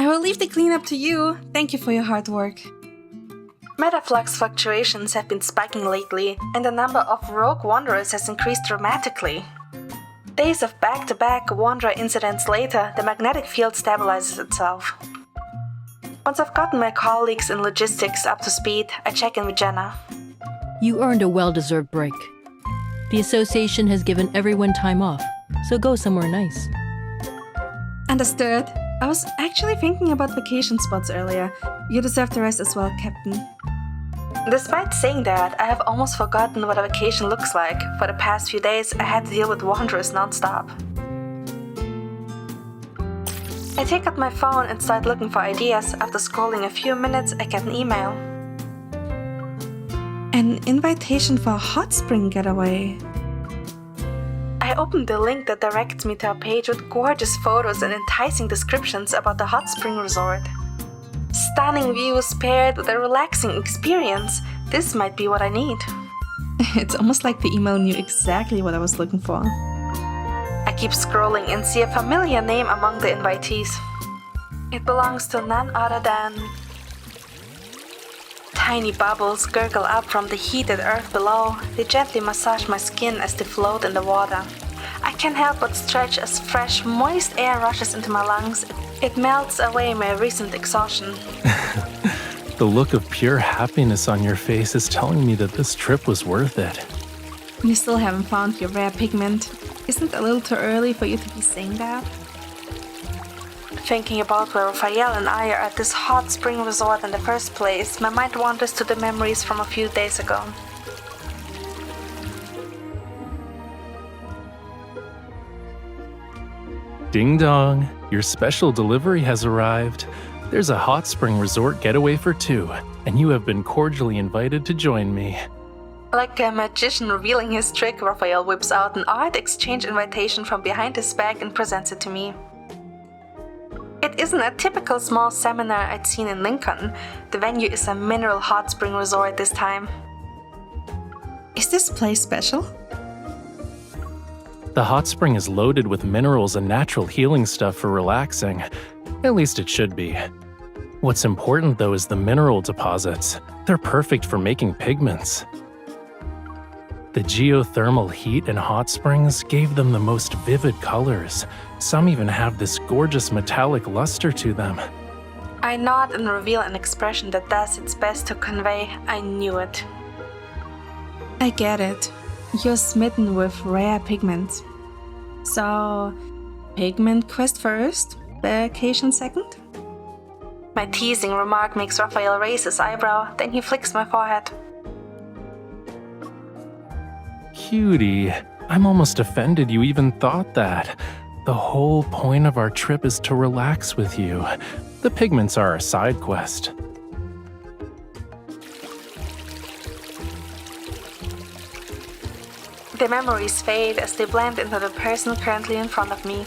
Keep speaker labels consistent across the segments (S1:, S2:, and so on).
S1: will leave the cleanup to you. Thank you for your hard work. Metaflux fluctuations have been spiking lately, and the number of rogue wanderers has increased dramatically. Days of back-to-back wanderer incidents later, the magnetic field stabilizes itself. Once I've gotten my colleagues in logistics up to speed, I check in with Jenna.
S2: You earned a well-deserved break. The association has given everyone time off, so go somewhere nice.
S1: Understood. I was actually thinking about vacation spots earlier. You deserve the rest as well, Captain. Despite saying that, I have almost forgotten what a vacation looks like. For the past few days, I had to deal with wanderers non-stop. I take out my phone and start looking for ideas. After scrolling a few minutes, I get an email. An invitation for a hot spring getaway. I open the link that directs me to a page with gorgeous photos and enticing descriptions about the hot spring resort. Stunning views paired with a relaxing experience. This might be what I need. It's almost like the email knew exactly what I was looking for. I keep scrolling and see a familiar name among the invitees. It belongs to none other than... Tiny bubbles gurgle up from the heated earth below. They gently massage my skin as they float in the water. I can't help but stretch as fresh, moist air rushes into my lungs. It melts away my recent exhaustion.
S3: The look of pure happiness on your face is telling me that this trip was worth it.
S1: You still haven't found your rare pigment. Isn't it a little too early for you to be saying that? Thinking about where Rafayel and I are at this hot spring resort in the first place, my mind wanders to the memories from a few days ago.
S3: Ding dong, your special delivery has arrived. There's a hot spring resort getaway for two, and you have been cordially invited to join me.
S1: Like a magician revealing his trick, Rafayel whips out an art exchange invitation from behind his back and presents it to me. It isn't a typical small seminar I'd seen in Lincoln. The venue is a mineral hot spring resort this time. Is this place special?
S3: The hot spring is loaded with minerals and natural healing stuff for relaxing. At least it should be. What's important though is the mineral deposits. They're perfect for making pigments. The geothermal heat in hot springs gave them the most vivid colors. Some even have this gorgeous metallic luster to them.
S1: I nod and reveal an expression that does its best to convey I knew it. I get it. You're smitten with rare pigments. So, pigment quest first, vacation second? My teasing remark makes Rafayel raise his eyebrow, then he flicks my forehead.
S3: Cutie, I'm almost offended you even thought that. The whole point of our trip is to relax with you. The pigments are a side quest.
S1: The memories fade as they blend into the person currently in front of me.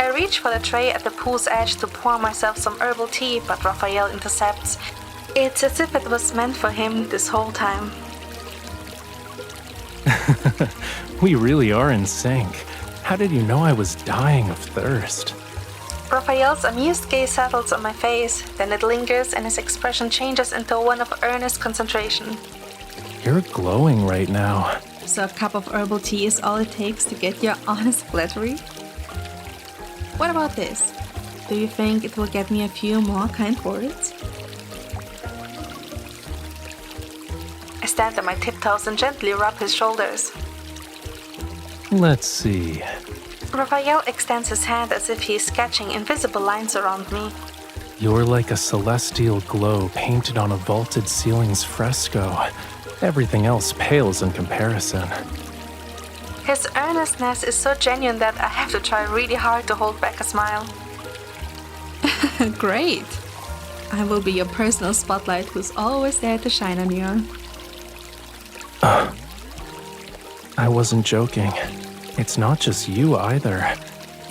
S1: I reach for the tray at the pool's edge to pour myself some herbal tea, but Rafayel intercepts. It's as if it was meant for him this whole time.
S3: We really are in sync. How did you know I was dying of thirst?
S1: Rafayel's amused gaze settles on my face, then it lingers and his expression changes into one of earnest concentration.
S3: You're glowing right now.
S1: So a cup of herbal tea is all it takes to get your honest flattery? What about this? Do you think it will get me a few more kind words? I stand on my tiptoes and gently rub his shoulders.
S3: Let's see.
S1: Rafayel extends his hand as if he is sketching invisible lines around me.
S3: You're like a celestial glow painted on a vaulted ceiling's fresco. Everything else pales in comparison.
S1: His earnestness is so genuine that I have to try really hard to hold back a smile. Great! I will be your personal spotlight who's always there to shine on you.
S3: I wasn't joking. It's not just you either.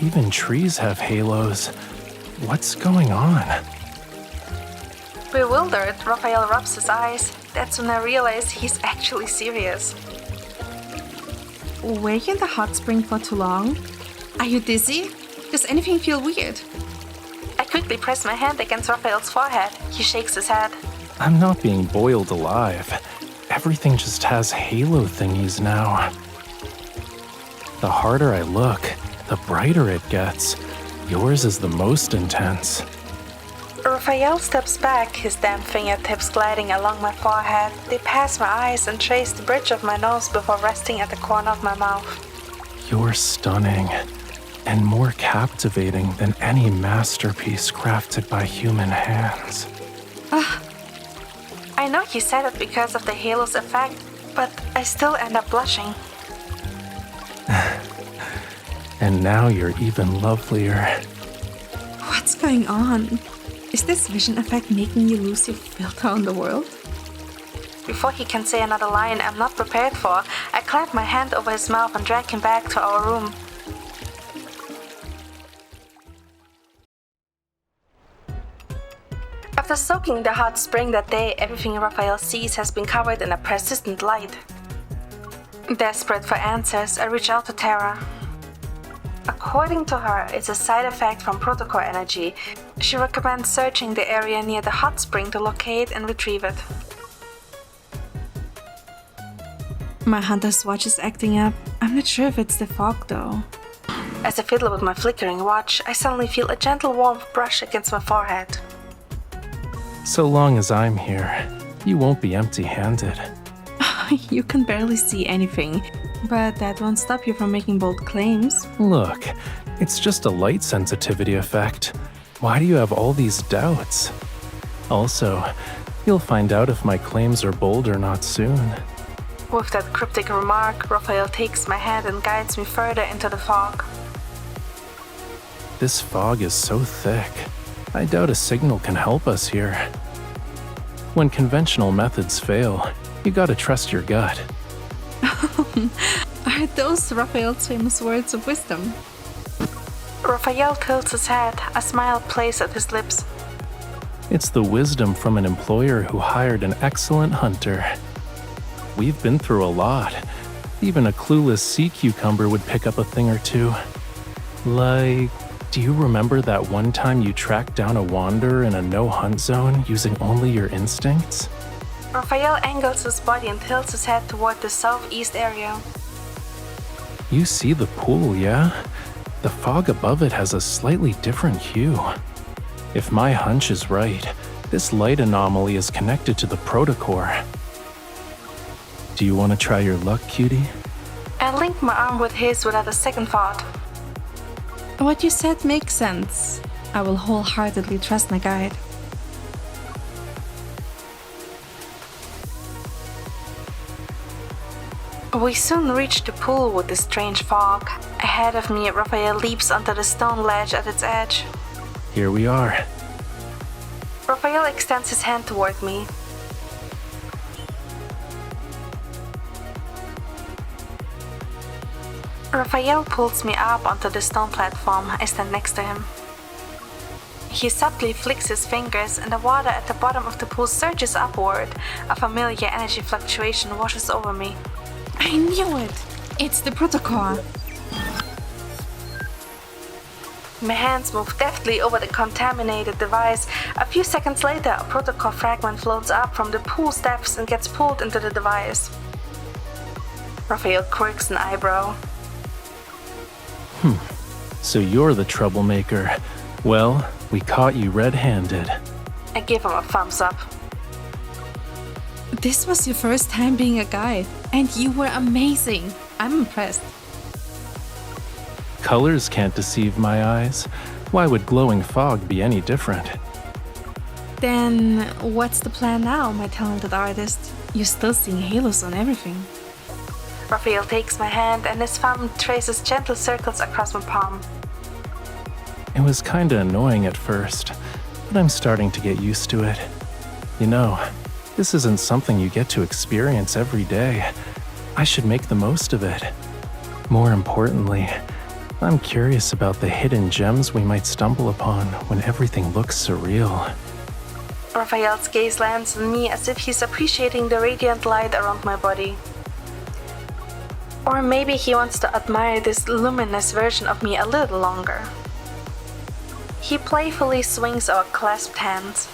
S3: Even trees have halos. What's going on?
S1: Bewildered, Rafayel rubs his eyes. That's when I realize he's actually serious. Were you in the hot spring for too long? Are you dizzy? Does anything feel weird? I quickly press my hand against Raphael's forehead. He shakes his head.
S3: I'm not being boiled alive. Everything just has halo thingies now. The harder I look, the brighter it gets. Yours is the most intense.
S1: Raphael steps back, his damp fingertips gliding along my forehead. They pass my eyes and trace the bridge of my nose before resting at the corner of my mouth.
S3: You're stunning, and more captivating than any masterpiece crafted by human hands.
S1: I know you said it because of the halo's effect, but I still end up blushing.
S3: And now you're even lovelier.
S1: What's going on? Is this vision effect making you lose your filter on the world? Before he can say another line I'm not prepared for, I clap my hand over his mouth and drag him back to our room. After soaking the hot spring that day, everything Raphael sees has been covered in a persistent light. Desperate for answers, I reach out to Tara. According to her, it's a side effect from protocol energy. She recommends searching the area near the hot spring to locate and retrieve it. My hunter's watch is acting up. I'm not sure if it's the fog though. As I fiddle with my flickering watch, I suddenly feel a gentle warmth brush against my forehead.
S3: So long as I'm here, you won't be empty-handed.
S1: You can barely see anything, but that won't stop you from making bold claims.
S3: Look, it's just a light sensitivity effect. Why do you have all these doubts? Also, you'll find out if my claims are bold or not soon.
S1: With that cryptic remark, Raphael takes my hand and guides me further into the fog.
S3: This fog is so thick. I doubt a signal can help us here. When conventional methods fail, you gotta trust your gut.
S1: Are those Raphael's famous words of wisdom? Raphael tilts his head, a smile plays at his lips.
S3: It's the wisdom from an employer who hired an excellent hunter. We've been through a lot. Even a clueless sea cucumber would pick up a thing or two. Like, do you remember that one time you tracked down a wanderer in a no-hunt zone using only your instincts?
S1: Raphael angles his body and tilts his head toward the southeast area.
S3: You see the pool, yeah? The fog above it has a slightly different hue. If my hunch is right, this light anomaly is connected to the protocore. Do you want to try your luck, cutie?
S1: I link my arm with his without a second thought. What you said makes sense. I will wholeheartedly trust my guide. We soon reach the pool with the strange fog. Ahead of me, Raphael leaps onto the stone ledge at its edge.
S3: Here we are.
S1: Raphael extends his hand toward me. Raphael pulls me up onto the stone platform. I stand next to him. He subtly flicks his fingers and the water at the bottom of the pool surges upward. A familiar energy fluctuation washes over me. I knew it! It's the protocol! My hands move deftly over the contaminated device. A few seconds later, a protocol fragment floats up from the pool steps and gets pulled into the device. Raphael quirks an eyebrow.
S3: So you're the troublemaker. Well, we caught you red-handed.
S1: I give him a thumbs up. This was your first time being a guide, and you were amazing. I'm impressed.
S3: Colors can't deceive my eyes. Why would glowing fog be any different?
S1: Then what's the plan now, my talented artist? You're still seeing halos on everything. Raphael takes my hand and his thumb traces gentle circles across my palm.
S3: It was kinda annoying at first, but I'm starting to get used to it. You know, this isn't something you get to experience every day. I should make the most of it. More importantly, I'm curious about the hidden gems we might stumble upon when everything looks surreal.
S1: Raphael's gaze lands on me as if he's appreciating the radiant light around my body. Or maybe he wants to admire this luminous version of me a little longer. He playfully swings our clasped hands.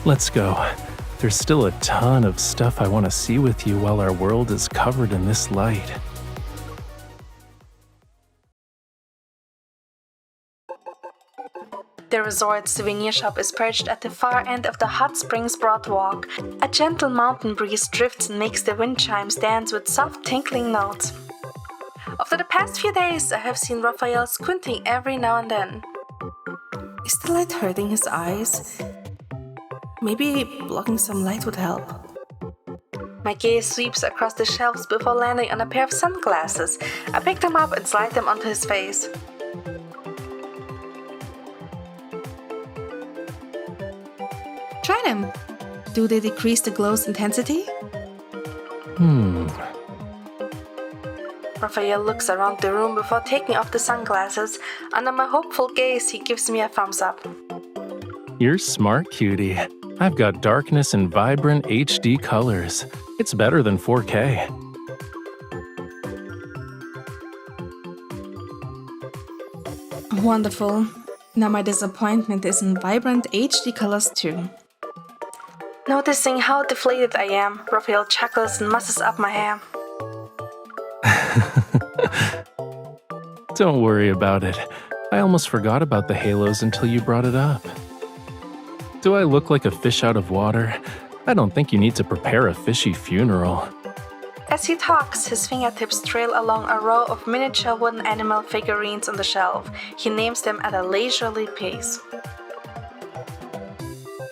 S3: Let's go. There's still a ton of stuff I want to see with you while our world is covered in this light.
S1: The resort souvenir shop is perched at the far end of the hot springs boardwalk. A gentle mountain breeze drifts and makes the wind chimes dance with soft tinkling notes. Over the past few days, I have seen Rafayel squinting every now and then. Is the light hurting his eyes? Maybe blocking some light would help. My gaze sweeps across the shelves before landing on a pair of sunglasses. I pick them up and slide them onto his face. Try them. Do they decrease the glow's intensity? Rafayel looks around the room before taking off the sunglasses. Under my hopeful gaze, he gives me a thumbs up.
S3: You're smart, cutie. I've got darkness in vibrant HD colors. It's better than 4K.
S1: Wonderful. Now my disappointment is in vibrant HD colors too. Noticing how deflated I am, Rafayel chuckles and musses up my hair.
S3: Don't worry about it. I almost forgot about the halos until you brought it up. Do I look like a fish out of water? I don't think you need to prepare a fishy funeral.
S1: As he talks, his fingertips trail along a row of miniature wooden animal figurines on the shelf. He names them at a leisurely pace.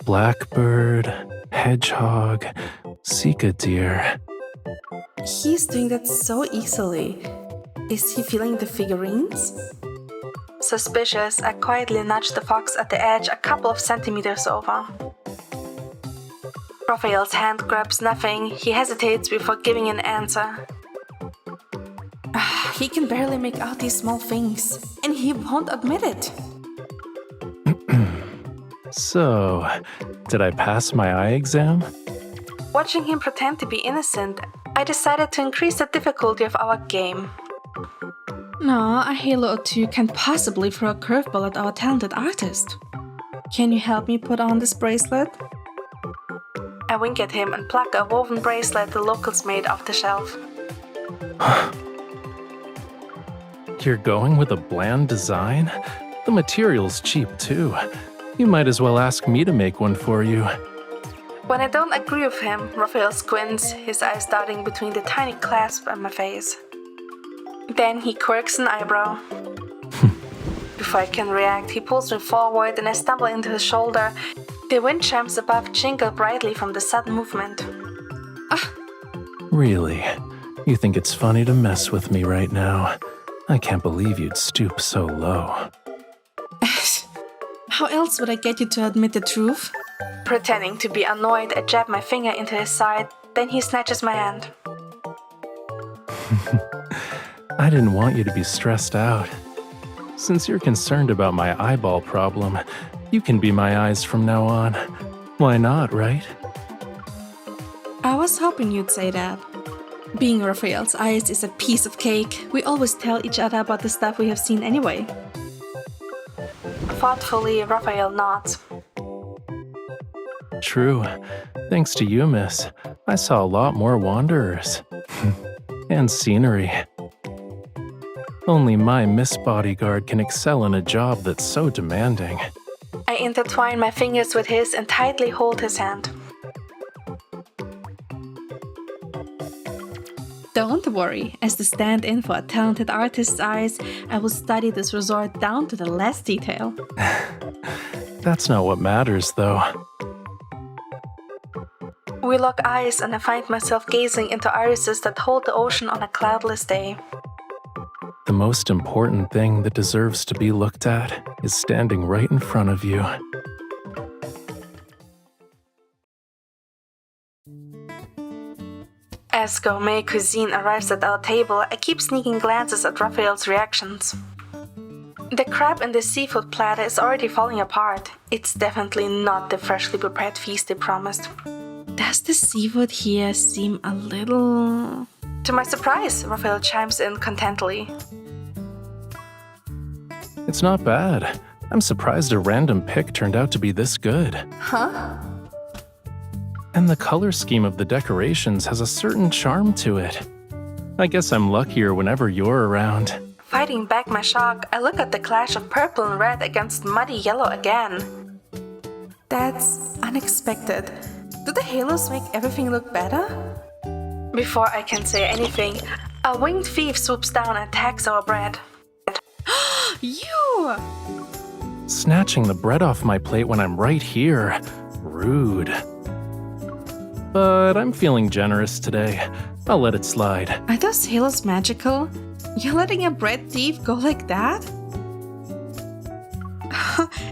S3: Blackbird, hedgehog, Sika deer.
S1: He's doing that so easily. Is he feeling the figurines? Suspicious, I quietly nudge the fox at the edge a couple of centimeters over. Rafayel's hand grabs nothing. He hesitates before giving an answer. He can barely make out these small things, and he won't admit it.
S3: So, did I pass my eye exam?
S1: Watching him pretend to be innocent, I decided to increase the difficulty of our game. No, a halo or two can't possibly throw a curveball at our talented artist. Can you help me put on this bracelet? I wink at him and pluck a woven bracelet the locals made off the shelf.
S3: You're going with a bland design? The material's cheap too. You might as well ask me to make one for you.
S1: When I don't agree with him, Rafayel squints, his eyes darting between the tiny clasp on my face. Then he quirks an eyebrow. Before I can react, he pulls me forward and I stumble into his shoulder. The wind chimes above jingle brightly from the sudden movement.
S3: Really? You think it's funny to mess with me right now? I can't believe you'd stoop so low.
S1: How else would I get you to admit the truth? Pretending to be annoyed, I jab my finger into his side, then he snatches my hand.
S3: I didn't want you to be stressed out. Since you're concerned about my eyeball problem, you can be my eyes from now on. Why not, right?
S1: I was hoping you'd say that. Being Rafayel's eyes is a piece of cake. We always tell each other about the stuff we have seen anyway. Thoughtfully, Rafayel nods.
S3: True. Thanks to you, miss, I saw a lot more wanderers. And scenery. Only my Miss Bodyguard can excel in a job that's so demanding.
S1: I intertwine my fingers with his and tightly hold his hand. Don't worry, as the stand-in for a talented artist's eyes, I will study this resort down to the last detail.
S3: That's not what matters, though.
S1: We lock eyes and I find myself gazing into irises that hold the ocean on a cloudless day.
S3: The most important thing that deserves to be looked at is standing right in front of you.
S1: As gourmet cuisine arrives at our table, I keep sneaking glances at Rafayel's reactions. The crab in the seafood platter is already falling apart. It's definitely not the freshly prepared feast they promised. Does the seafood here seem a little... To my surprise, Rafayel chimes in contentedly.
S3: It's not bad. I'm surprised a random pick turned out to be this good.
S1: Huh?
S3: And the color scheme of the decorations has a certain charm to it. I guess I'm luckier whenever you're around.
S1: Fighting back my shock, I look at the clash of purple and red against muddy yellow again. That's unexpected. Do the halos make everything look better? Before I can say anything, a winged thief swoops down and attacks our bread. You!
S3: Snatching the bread off my plate when I'm right here. Rude. But I'm feeling generous today. I'll let it slide.
S1: Are those halos magical? You're letting a bread thief go like that?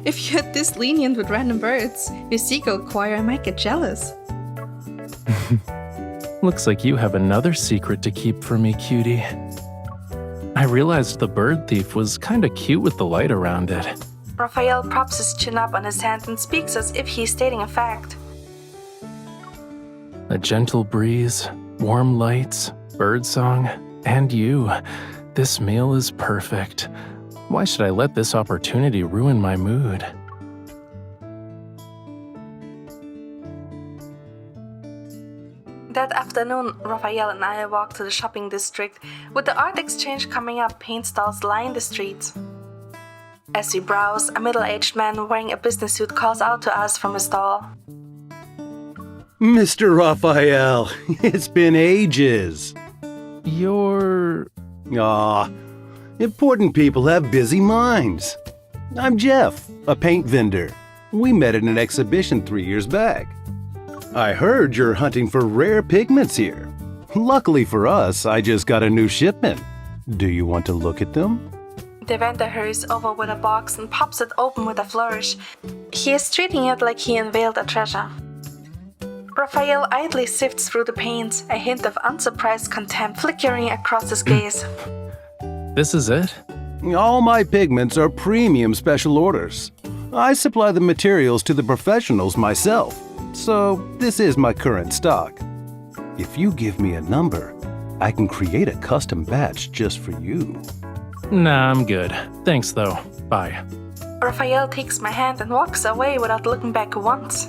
S1: If you're this lenient with random birds, your seagull choir might get jealous.
S3: Looks like you have another secret to keep for me, cutie. I realized the bird thief was kinda cute with the light around it.
S1: Rafayel props his chin up on his hand and speaks as if he's stating a fact.
S3: A gentle breeze, warm lights, birdsong, and you. This meal is perfect. Why should I let this opportunity ruin my mood?
S1: That afternoon, Rafayel and I walked to the shopping district. With the art exchange coming up, paint stalls line the streets. As we browse, a middle-aged man wearing a business suit calls out to us from a stall.
S4: Mr. Raphael, it's been ages.
S3: You're...
S4: Ah, important people have busy minds. I'm Jeff, a paint vendor. We met at an exhibition 3 years back. I heard you're hunting for rare pigments here. Luckily for us, I just got a new shipment. Do you want to look at them?
S1: The vendor hurries over with a box and pops it open with a flourish. He is treating it like he unveiled a treasure. Rafayel idly sifts through the paints, a hint of unsurprised contempt flickering across his gaze.
S3: This is it?
S4: All my pigments are premium special orders. I supply the materials to the professionals myself, so this is my current stock. If you give me a number, I can create a custom batch just for you.
S3: Nah, I'm good. Thanks though. Bye.
S1: Rafayel takes my hand and walks away without looking back once.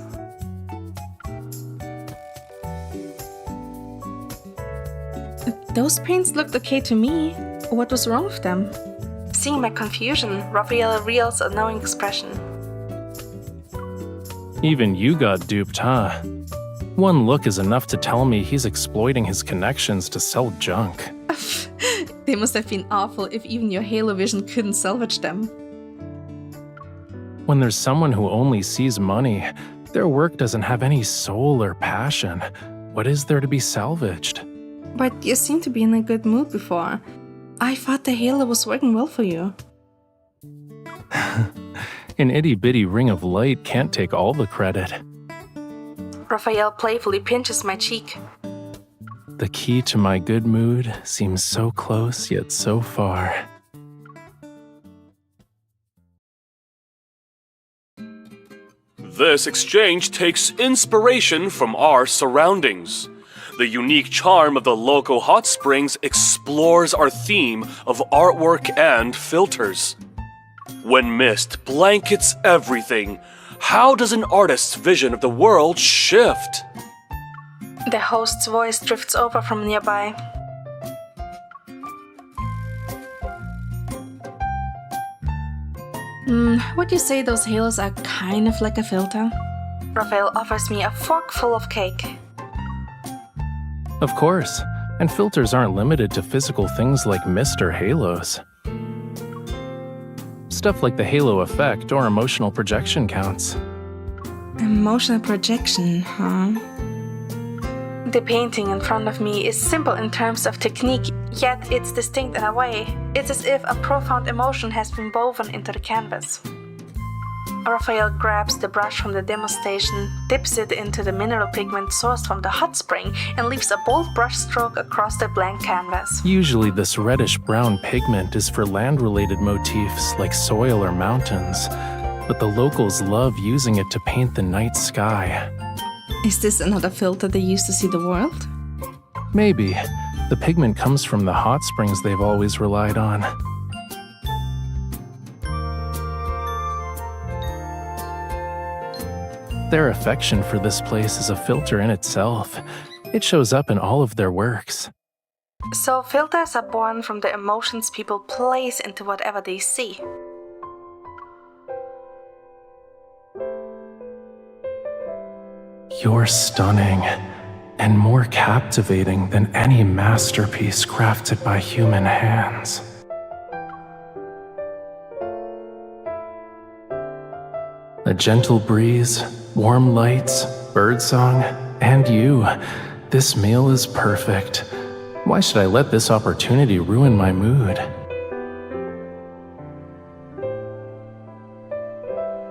S1: Those paints looked okay to me. What was wrong with them? Seeing my confusion, Rafayel reveals a knowing expression.
S3: Even you got duped, huh? One look is enough to tell me he's exploiting his connections to sell junk.
S1: They must have been awful if even your Halo vision couldn't salvage them.
S3: When there's someone who only sees money, their work doesn't have any soul or passion. What is there to be salvaged?
S1: But you seemed to be in a good mood before. I thought the Halo was working well for you.
S3: An itty-bitty ring of light can't take all the credit.
S1: Rafayel playfully pinches my cheek.
S3: The key to my good mood seems so close yet so far.
S5: This exchange takes inspiration from our surroundings. The unique charm of the local hot springs explores our theme of artwork and filters. When mist blankets everything, how does an artist's vision of the world shift?
S1: The host's voice drifts over from nearby. Would you say those halos are kind of like a filter? Rafayel offers me a fork full of cake.
S3: Of course, and filters aren't limited to physical things like mist or halos. Stuff like the halo effect or emotional projection counts.
S1: Emotional projection, huh? The painting in front of me is simple in terms of technique, yet it's distinct in a way. It's as if a profound emotion has been woven into the canvas. Rafayel grabs the brush from the demo station, dips it into the mineral pigment sourced from the hot spring, and leaves a bold brushstroke across the blank canvas.
S3: Usually this reddish-brown pigment is for land-related motifs like soil or mountains, but the locals love using it to paint the night sky.
S1: Is this another filter they use to see the world?
S3: Maybe. The pigment comes from the hot springs they've always relied on. Their affection for this place is a filter in itself. It shows up in all of their works.
S1: So filters are born from the emotions people place into whatever they see.
S3: You're stunning, and more captivating than any masterpiece crafted by human hands. A gentle breeze, warm lights, birdsong, and you. This meal is perfect. Why should I let this opportunity ruin my mood?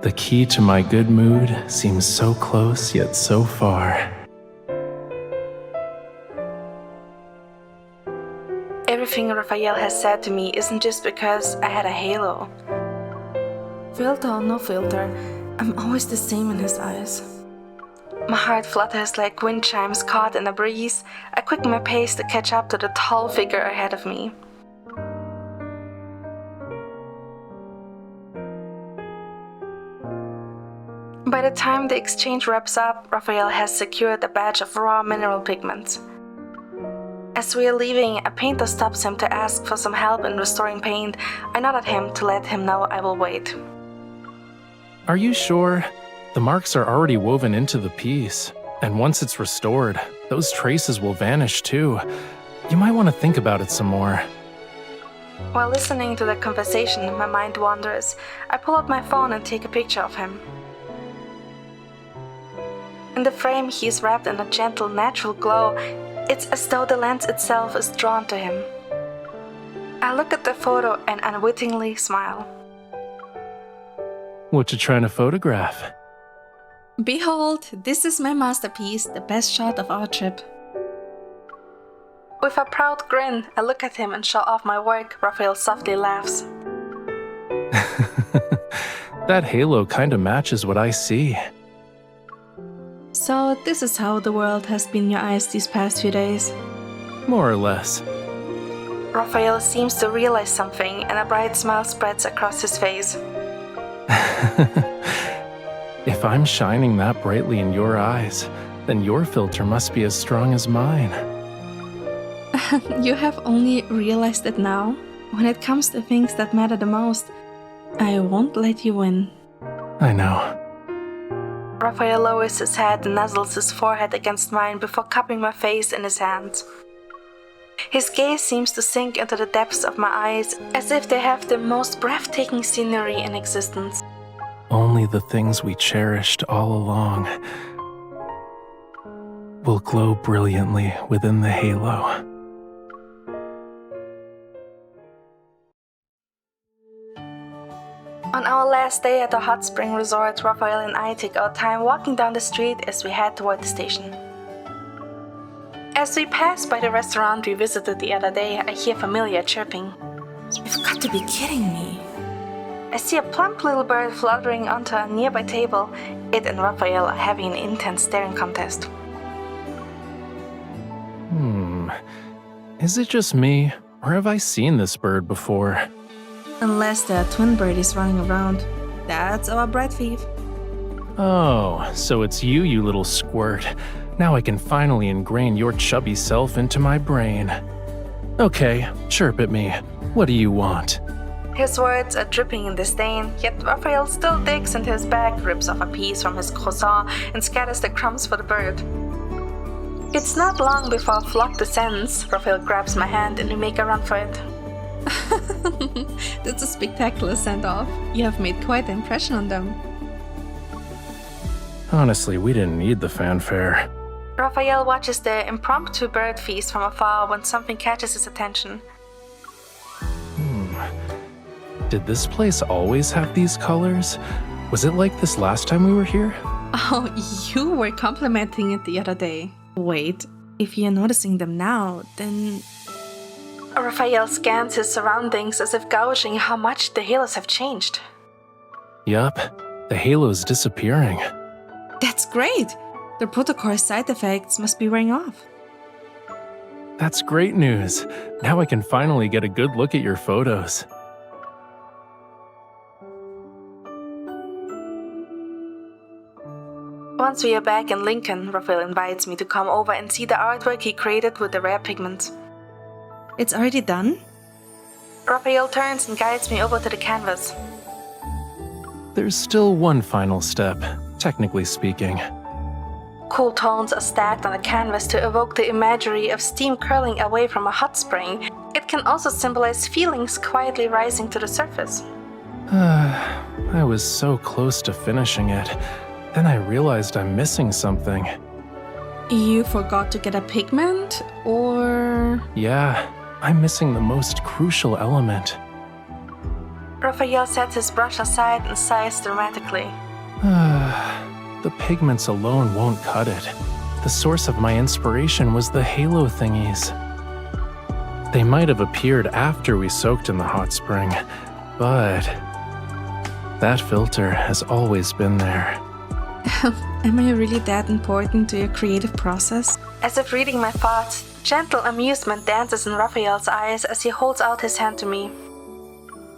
S3: The key to my good mood seems so close yet so far.
S1: Everything Rafayel has said to me isn't just because I had a halo. Filter or no filter, I'm always the same in his eyes. My heart flutters like wind chimes caught in a breeze. I quicken my pace to catch up to the tall figure ahead of me. By the time the exchange wraps up, Rafayel has secured a batch of raw mineral pigments. As we are leaving, a painter stops him to ask for some help in restoring paint. I nod at him to let him know I will wait.
S3: Are you sure? The marks are already woven into the piece, and once it's restored, those traces will vanish too. You might want to think about it some more.
S1: While listening to the conversation, my mind wanders. I pull out my phone and take a picture of him. In the frame, he is wrapped in a gentle, natural glow. It's as though the lens itself is drawn to him. I look at the photo and unwittingly smile.
S3: What you trying to photograph?
S1: Behold, this is my masterpiece, the best shot of our trip. With a proud grin, I look at him and show off my work. Rafayel softly laughs.
S3: That halo kinda matches what I see.
S1: So this is how the world has been in your eyes these past few days.
S3: More or less.
S1: Rafayel seems to realize something, and a bright smile spreads across his face.
S3: If I'm shining that brightly in your eyes, then your filter must be as strong as mine.
S1: You have only realized it now. When it comes to things that matter the most, I won't let you win.
S3: I know.
S1: Rafayel lowers his head and nuzzles his forehead against mine before cupping my face in his hands. His gaze seems to sink into the depths of my eyes, as if they have the most breathtaking scenery in existence.
S3: Only the things we cherished all along will glow brilliantly within the halo.
S1: On our last day at the hot spring resort, Rafayel and I take our time walking down the street as we head toward the station. As we pass by the restaurant we visited the other day, I hear familiar chirping. You've got to be kidding me. I see a plump little bird fluttering onto a nearby table. It and Rafayel are having an intense staring contest.
S3: Is it just me, or have I seen this bird before?
S1: Unless there are twin birdies running around. That's our bread thief.
S3: Oh, so it's you, you little squirt. Now I can finally ingrain your chubby self into my brain. Okay, chirp at me. What do you want?
S1: His words are dripping in disdain, yet Rafayel still digs into his bag, rips off a piece from his croissant, and scatters the crumbs for the bird. It's not long before a flock descends. Rafayel grabs my hand and we make a run for it. That's a spectacular send-off. You have made quite an impression on them.
S3: Honestly, we didn't need the fanfare.
S1: Rafayel watches the impromptu bird feast from afar when something catches his attention.
S3: Did this place always have these colors? Was it like this last time we were here?
S1: Oh, you were complimenting it the other day. Wait, if you're noticing them now, then... Rafayel scans his surroundings as if gauging how much the halos have changed.
S3: Yup, the halo's disappearing.
S1: That's great! The protocol's side effects must be wearing off.
S3: That's great news. Now I can finally get a good look at your photos.
S1: Once we are back in Lincoln, Raphael invites me to come over and see the artwork he created with the rare pigment.
S6: It's already done?
S1: Raphael turns and guides me over to the canvas.
S3: There's still one final step, technically speaking.
S1: Cool tones are stacked on the canvas to evoke the imagery of steam curling away from a hot spring. It can also symbolize feelings quietly rising to the surface.
S3: I was so close to finishing it. Then I realized I'm missing something.
S6: You forgot to get a pigment, or...
S3: Yeah, I'm missing the most crucial element.
S1: Raphael sets his brush aside and sighs dramatically.
S3: The pigments alone won't cut it. The source of my inspiration was the halo thingies. They might have appeared after we soaked in the hot spring, but that filter has always been there.
S6: Am I really that important to your creative process?
S1: As if reading my thoughts, gentle amusement dances in Raphael's eyes as he holds out his hand to me.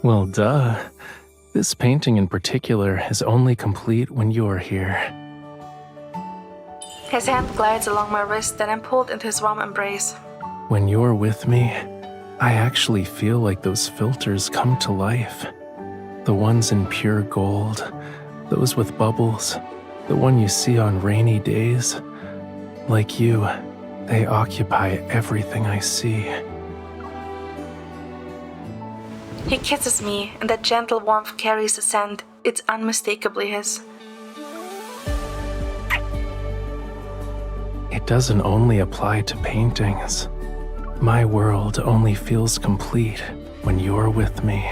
S3: Well, duh. This painting in particular is only complete when you're here.
S1: His hand glides along my wrist, then I'm pulled into his warm embrace.
S3: When you're with me, I actually feel like those filters come to life. The ones in pure gold, those with bubbles, the one you see on rainy days. Like you, they occupy everything I see.
S1: He kisses me, and that gentle warmth carries a scent. It's unmistakably his.
S3: It doesn't only apply to paintings. My world only feels complete when you're with me.